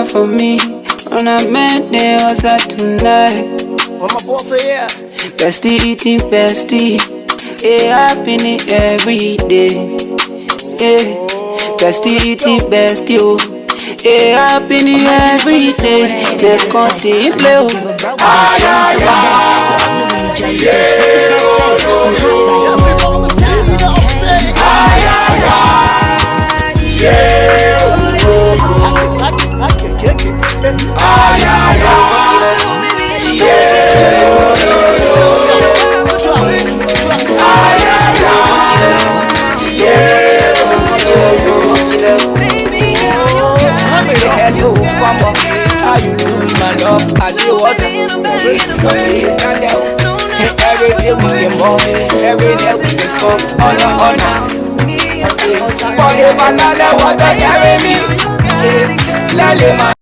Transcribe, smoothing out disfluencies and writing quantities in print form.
one for me. On a man, they also tonight. For my boss, yeah. Bestie eating bestie. Happening every day. Bestie eating bestie. Happening every day. They continue play. How you doing, my love? I see what's stand there. Every day we get more, every day we get more. Honor. For the banana, what I carry me.